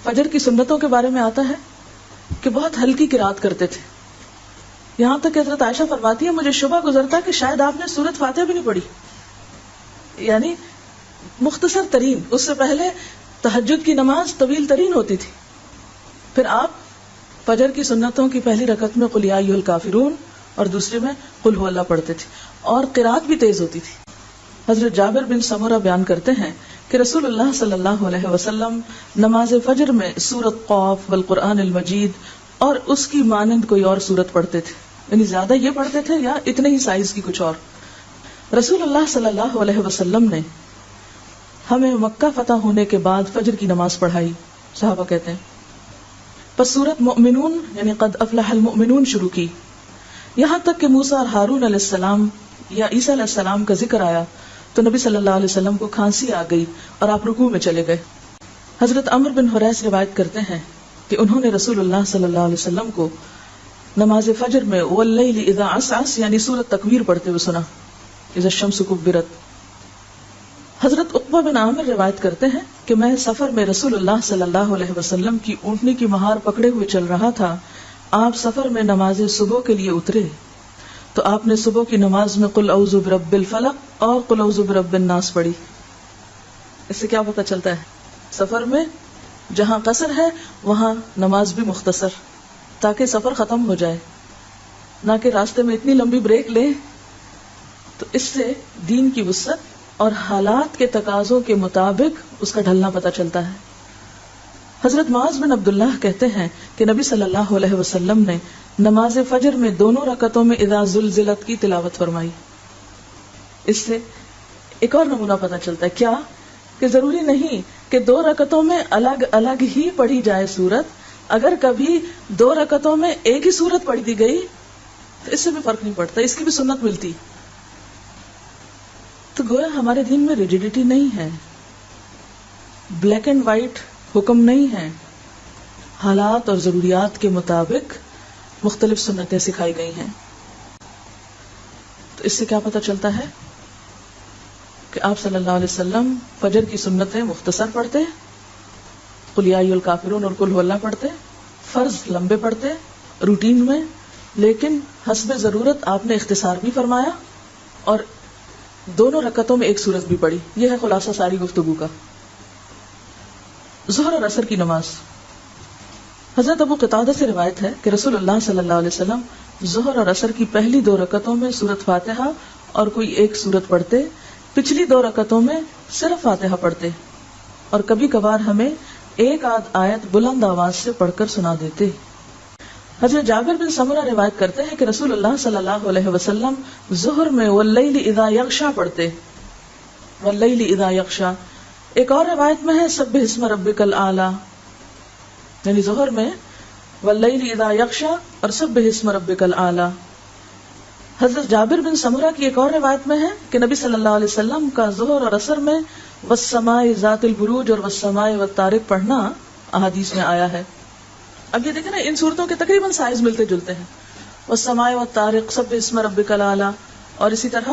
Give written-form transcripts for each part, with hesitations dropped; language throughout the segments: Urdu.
فجر کی سنتوں کے بارے میں آتا ہے کہ بہت ہلکی قرات کرتے تھے، یہاں تک کہ حضرت عائشہ فرماتی ہے مجھے شبہ گزرتا کہ شاید آپ نے سورۃ فاتحہ بھی نہیں پڑھی، یعنی مختصر ترین. اس سے پہلے تہجد کی نماز طویل ترین ہوتی تھی، پھر آپ فجر کی سنتوں کی پہلی رکعت میں قل یا ایھا الکافرون اور دوسرے میں قل ھو اللہ پڑھتے تھے، اور قرات بھی تیز ہوتی تھی. حضرت جابر بن سمرہ بیان کرتے ہیں کہ رسول اللہ صلی اللہ علیہ وسلم نماز فجر میں سورۃ قاف والقرآن المجید اور اس کی مانند کوئی اور سورت پڑھتے تھے، یعنی زیادہ یہ پڑھتے تھے یا اتنے ہی سائز کی کچھ اور. رسول اللہ صلی اللہ علیہ وسلم نے ہمیں مکہ فتح ہونے کے بعد فجر کی نماز پڑھائی. صحابہ کہتے ہیں پس سورۃ مؤمنون یعنی قد افلح المؤمنون شروع کی، یہاں تک کہ موسیٰ اور ہارون علیہ السلام یا عیسیٰ علیہ السلام کا ذکر آیا تو نبی صلی اللہ علیہ وسلم کو کھانسی آ گئی اور آپ رکوع میں چلے گئے. حضرت عمرو بن حریث روایت کرتے ہیں کہ انہوں نے رسول اللہ صلی اللہ علیہ وسلم کو نماز فجر میں واللیل اذا عسعس یعنی سورۃ تکویر پڑھتے ہوئے سنا، اذا الشمس کبرت. حضرت عقبہ بن عامر روایت کرتے ہیں کہ میں سفر میں رسول اللہ صلی اللہ علیہ وسلم کی اونٹنی کی مہار پکڑے ہوئے چل رہا تھا. آپ سفر میں نماز صبح کے لیے اترے تو آپ نے صبح کی نماز میں قل اعوذ برب الفلق اور قل اعوذ برب الناس پڑھی. اس سے کیا پتہ چلتا ہے؟ سفر میں جہاں قصر ہے وہاں نماز بھی مختصر، تاکہ سفر ختم ہو جائے، نہ کہ راستے میں اتنی لمبی بریک لے. تو اس سے دین کی وسعت اور حالات کے تقاضوں کے مطابق اس کا ڈھلنا پتہ چلتا ہے. حضرت معاذ بن عبداللہ کہتے ہیں کہ نبی صلی اللہ علیہ وسلم نے نماز فجر میں دونوں رکعتوں میں اذا زلزلت کی تلاوت فرمائی. اس سے ایک اور نمونہ پتہ چلتا ہے، کیا کہ ضروری نہیں کہ 2 رکعتوں میں الگ الگ ہی پڑھی جائے سورت. اگر کبھی 2 رکعتوں میں ایک ہی سورت پڑھ دی گئی تو اس سے بھی فرق نہیں پڑتا، اس کی بھی سنت ملتی. تو گویا ہمارے دین میں ریجیڈیٹی نہیں ہے، بلیک اینڈ وائٹ حکم نہیں ہے، حالات اور ضروریات کے مطابق مختلف سنتیں سکھائی گئی ہیں. تو اس سے کیا پتہ چلتا ہے کہ آپ صلی اللہ علیہ وسلم فجر کی سنتیں مختصر پڑھتے، قل یا ایھا الکافرون اور قل ھو اللہ پڑھتے، فرض لمبے پڑھتے روٹین میں، لیکن حسب ضرورت آپ نے اختصار بھی فرمایا اور دونوں رکعتوں میں ایک سورت بھی پڑھی. یہ ہے خلاصہ ساری گفتگو کا. ظہر اور عصر کی نماز. حضرت ابو قتادہ سے روایت ہے کہ رسول اللہ صلی اللہ علیہ وسلم ظہر اور عصر کی پہلی 2 رکعتوں میں سورۃ فاتحہ اور کوئی ایک سورت پڑھتے، پچھلی 2 رکعتوں میں صرف فاتحہ پڑھتے، اور کبھی کبھار ہمیں ایک آدھ آیت بلند آواز سے پڑھ کر سنا دیتے. حضرت جابر بن سمرہ روایت کرتے ہیں کہ رسول اللہ صلی اللہ علیہ وسلم ظہر میں واللیل اذا یغشا پڑھتے، واللیل اذا یغشا. ایک اور روایت میں ہے سبح اسم ربک الاعلی، یعنی ظہر میں واللیل اذا یغشا اور سبح اسم ربک الاعلی. حضرت جابر بن سمرہ کی ایک اور روایت میں ہے کہ نبی صلی اللہ علیہ وسلم کا ظہر اور عصر میں والسماء ذات البروج اور والسماء والطارق پڑھنا احادیث میں آیا ہے. اب یہ دیکھیں نا، ان صورتوں کے تقریباً سائز ملتے جلتے ہیں، والسماء والطارق، سبح اسم ربک الاعلی، اور اسی طرح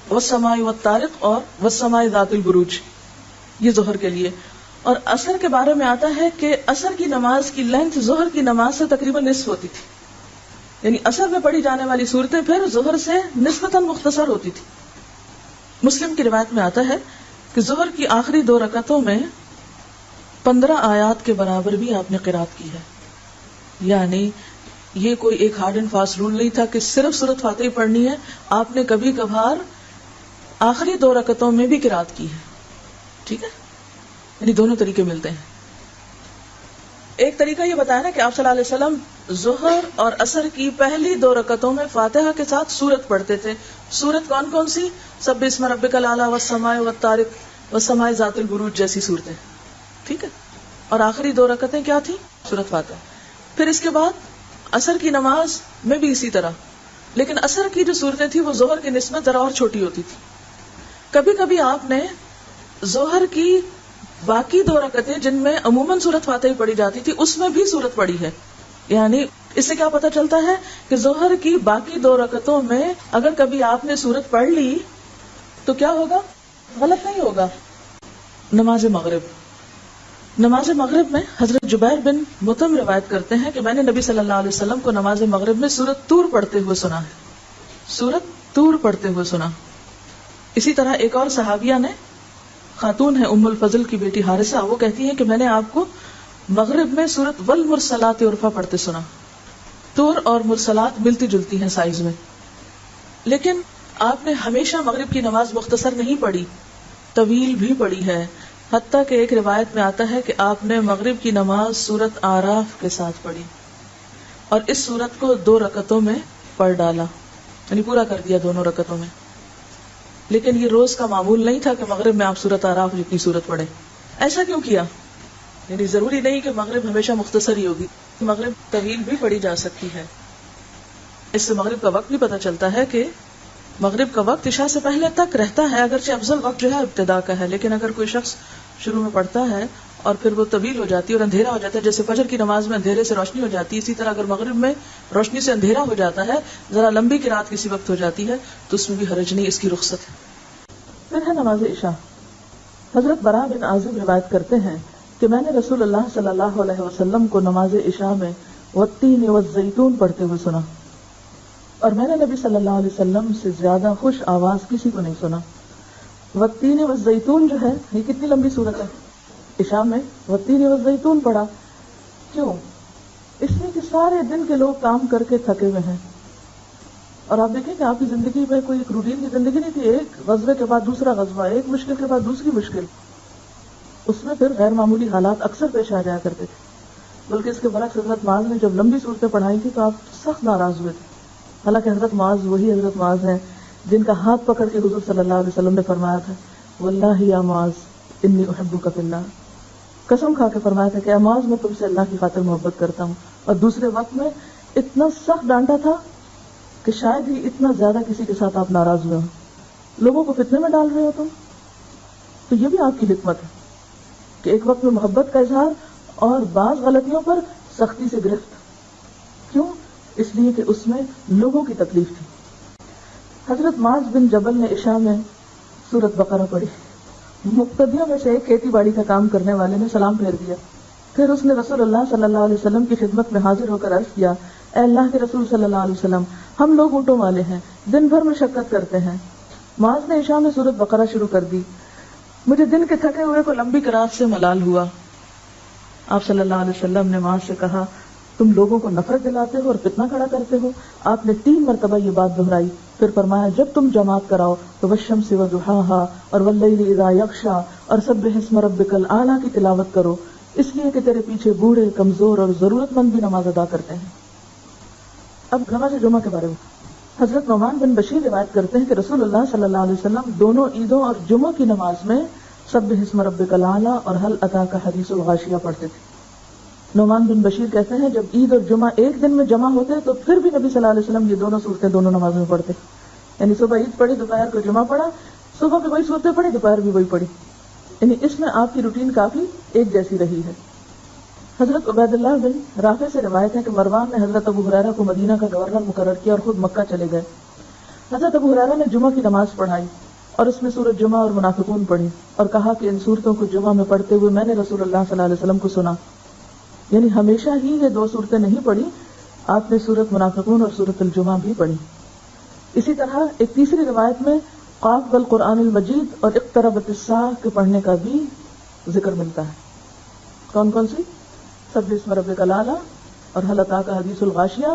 والسماء والطارق اور والسماء ذات البروج، یہ ظہر کے لیے. اور عصر کے بارے میں آتا ہے کہ عصر کی نماز کی لینتھ ظہر کی نماز سے تقریباً نصف ہوتی تھی، یعنی عصر میں پڑھی جانے والی صورتیں پھر ظہر سے نسبتاً مختصر ہوتی تھی. مسلم کی روایت میں آتا ہے کہ ظہر کی آخری 2 رکعتوں میں 15 آیات کے برابر بھی آپ نے قرات کی ہے. یعنی یہ کوئی ایک ہارڈ اینڈ فاسٹ رول نہیں تھا کہ صرف سورۃ فاتحہ پڑھنی ہے، آپ نے کبھی کبھار آخری 2 رکعتوں میں بھی قرات کی ہے. ٹھیک ہے، یعنی دونوں طریقے ملتے ہیں. ایک طریقہ یہ بتایا نا کہ آپ صلی اللہ علیہ وسلم ظہر اور عصر کی پہلی 2 رکعتوں میں فاتحہ کے ساتھ سورت پڑھتے تھے. سورت کون کون سی؟ سبح اسم ربک الاعلی والسماء والطارق والسماء ذات البروج جیسی صورتیں. ٹھیک ہے، اور آخری 2 رکعتیں کیا تھی؟ سورت فاتحہ. پھر اس کے بعد عصر کی نماز میں بھی اسی طرح، لیکن عصر کی جو صورتیں تھی وہ ظہر کی نسبت ذرا اور چھوٹی ہوتی تھی. کبھی کبھی آپ نے ظہر کی باقی 2 رکعتیں جن میں عموماً سورۃ فاتحہ پڑھی جاتی تھی اس میں بھی سورت پڑھی ہے. یعنی اس سے کیا پتہ چلتا ہے کہ ظہر کی باقی 2 رکعتوں میں اگر کبھی آپ نے سورت پڑھ لی تو کیا ہوگا؟ غلط نہیں ہوگا. نماز نماز مغرب میں حضرت جبیر بن مطعم روایت کرتے ہیں کہ میں نے نبی صلی اللہ علیہ وسلم کو نماز مغرب میں سورۃ طور پڑھتے ہوئے سنا ہے، سورۃ طور پڑھتے ہوئے سنا۔ اسی طرح ایک اور صحابیہ نے، خاتون ہے ام الفضل کی بیٹی حارثہ، وہ کہتی ہیں کہ میں نے آپ کو مغرب میں سورۃ والمرسلات عرفا پڑھتے سنا۔ طور اور مرسلات ملتی جلتی ہیں سائز میں، لیکن آپ نے ہمیشہ مغرب کی نماز مختصر نہیں پڑھی، طویل بھی پڑھی ہے، حتیٰ کہ ایک روایت میں آتا ہے کہ آپ نے مغرب کی نماز سورۃ آراف کے ساتھ پڑھی اور اس سورت کو 2 رکعتوں میں پڑھ ڈالا، یعنی پورا کر دیا 2 رکعتوں میں۔ لیکن یہ روز کا معمول نہیں تھا کہ مغرب میں آپ سورۃ آراف جتنی سورت پڑھیں۔ ایسا کیوں کیا؟ یعنی ضروری نہیں کہ مغرب ہمیشہ مختصر ہی ہوگی، مغرب طویل بھی پڑھی جا سکتی ہے۔ اس سے مغرب کا وقت بھی پتہ چلتا ہے کہ مغرب کا وقت عشاء سے پہلے تک رہتا ہے، اگرچہ افضل وقت جو ہے ابتدا کا ہے، لیکن اگر کوئی شخص شروع میں پڑھتا ہے اور پھر وہ طویل ہو جاتی ہے اور اندھیرا ہو جاتا ہے، جیسے فجر کی نماز میں اندھیرے سے روشنی ہو جاتی ہے، اسی طرح اگر مغرب میں روشنی سے اندھیرا ہو جاتا ہے، ذرا لمبی قرات کسی وقت ہو جاتی ہے، تو اس میں بھی حرج نہیں، اس کی رخصت ہے۔ پھر ہے نماز عشاء۔ حضرت براء بن عازب روایت کرتے ہیں کہ میں نے رسول اللہ صلی اللہ علیہ وسلم کو نماز عشاء میں والتین والزیتون پڑھتے ہوئے سنا، اور میں نے نبی صلی اللہ علیہ وسلم سے زیادہ خوش آواز کسی کو نہیں سنا۔ والتین والزیتون جو ہے یہ کتنی لمبی صورت ہے، عشاء میں والتین والزیتون پڑھا، کیوں؟ اس لیے کہ سارے دن کے لوگ کام کر کے تھکے ہوئے ہیں، اور آپ دیکھیں کہ آپ کی زندگی میں کوئی ایک روٹین کی زندگی نہیں تھی، ایک غزوے کے بعد دوسرا غزوہ، ایک مشکل کے بعد دوسری مشکل، اس میں پھر غیر معمولی حالات اکثر پیش آ جایا کرتے تھے۔ بلکہ اس کے برعکس حضرت معاذ نے جب لمبی صورتیں پڑھائی تھی تو آپ سخت ناراض ہوئے تھے، حالانکہ حضرت معاذ وہی حضرت معاذ ہیں جن کا ہاتھ پکڑ کے حضور صلی اللہ علیہ وسلم نے فرمایا تھا واللہ یا معاذ انی احبک فی اللہ، قسم کھا کے فرمایا تھا کہ اے معاذ میں تم سے اللہ کی خاطر محبت کرتا ہوں، اور دوسرے وقت میں اتنا سخت ڈانٹا تھا کہ شاید ہی اتنا زیادہ کسی کے ساتھ آپ ناراض ہوئے ہو، لوگوں کو فتنے میں ڈال رہے ہو تم۔ تو یہ بھی آپ کی حکمت ہے کہ ایک وقت میں محبت کا اظہار اور بعض غلطیوں پر سختی سے گرفت، کیوں؟ اس لیے کہ اس میں لوگوں کی تکلیف تھی۔ حضرت معاذ بن جبل نے عشاء میں سورۃ بقرہ پڑھی، مقتدیوں میں سے ایک کھیتی باڑی کا کام کرنے والے نے سلام پھیر دیا، پھر اس نے رسول اللہ صلی اللہ علیہ وسلم کی خدمت میں حاضر ہو کر عرض کیا، اے اللہ کے رسول صلی اللہ علیہ وسلم، ہم لوگ اونٹوں والے ہیں، دن بھر مشقت کرتے ہیں۔ معاذ نے عشاء میں سورۃ بقرہ شروع کر دی، مجھے دن کے تھکے ہوئے کو لمبی قرات سے ملال ہوا۔ آپ صلی اللہ علیہ وسلم نے معاذ سے کہا، تم لوگوں کو نفرت دلاتے ہو اور فتنہ کھڑا کرتے ہو۔ آپ نے 3 مرتبہ یہ بات دہرائی، پھر فرمایا جب تم جماعت کراؤ تو والشمس وضحاها اور واللیل اذا یغشی اور سبح اسم ربک الاعلی کی تلاوت کرو، اس لیے کہ تیرے پیچھے بوڑھے، کمزور اور ضرورت مند بھی نماز ادا کرتے ہیں۔ اب نماز جمعہ کے بارے میں حضرت نعمان بن بشیر روایت کرتے ہیں کہ رسول اللہ صلی اللہ علیہ وسلم دونوں عیدوں اور جمعہ کی نماز میں سبح اسم ربک الاعلی اور هل اتاک حدیث الغاشیہ پڑھتے تھے۔ نعمان بن بشیر کہتے ہیں جب عید اور جمعہ ایک دن میں جمع ہوتے تو پھر بھی نبی صلی اللہ علیہ وسلم یہ دونوں صورتیں دونوں نماز میں پڑھتے، یعنی صبح عید پڑھی، دوپہر کو جمعہ پڑھا، صبح بھی وہی صورتیں پڑھی، دوپہر بھی وہی پڑھی، یعنی اس میں آپ کی روٹین کافی ایک جیسی رہی ہے۔ حضرت عبید اللہ بن رافع سے روایت ہے کہ مروان نے حضرت ابو ہریرہ کو مدینہ کا گورنر مقرر کیا اور خود مکہ چلے گئے۔ حضرت ابو ہریرہ نے جمعہ کی نماز پڑھائی اور اس میں سورۃ جمعہ اور منافقون پڑھی اور کہا کہ ان صورتوں کو جمعہ میں پڑھتے ہوئے میں نے رسول اللہ صلی اللہ علیہ وسلم کو سنا، یعنی ہمیشہ ہی یہ 2 صورتیں نہیں پڑھی، آپ نے سورۃ منافقون اور سورۃ الجمعہ بھی پڑھی۔ اسی طرح ایک تیسری روایت میں قاف والقرآن المجید اور اقتربت الساعہ کے پڑھنے کا بھی ذکر ملتا ہے۔ کون کون سی؟ سبح اسم ربک الاعلی اور هل اتاک حدیث الغاشیہ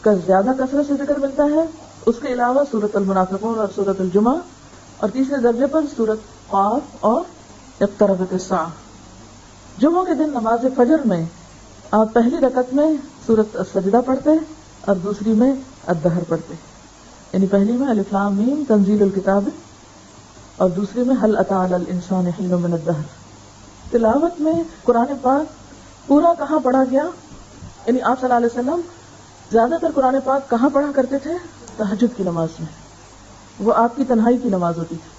کا زیادہ کثرت سے ذکر ملتا ہے، اس کے علاوہ سورۃ المنافقون اور سورۃ الجمعہ، اور تیسرے درجے پر سورۃ قاف اور اقتربت الساعہ۔ جمعہ کے دن نماز فجر میں آپ پہلی رکعت میں سورۃ السجدہ پڑھتے اور دوسری میں الدہر پڑھتے، یعنی پہلی میں الف لام میم تنزیل الکتاب اور دوسری میں هل اتى علی الانسان حین من الدہر۔ تلاوت میں قرآن پاک پورا کہاں پڑھا گیا، یعنی آپ صلی اللہ علیہ وسلم زیادہ تر قرآن پاک کہاں پڑھا کرتے تھے؟ تہجد کی نماز میں، وہ آپ کی تنہائی کی نماز ہوتی تھی،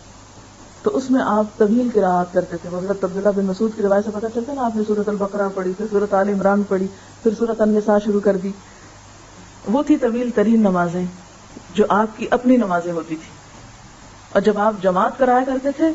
تو اس میں آپ طویل قراءت کرتے تھے۔ حضرت عبداللہ بن مسعود کی روایت سے پتہ چلتا ہے نا، آپ نے سورۃ البقرہ پڑھی، پھر سورۃ آل عمران پڑھی، پھر سورۃ النساء شروع کر دی۔ وہ تھی طویل ترین نمازیں جو آپ کی اپنی نمازیں ہوتی تھی، اور جب آپ جماعت کرایا کرتے تھے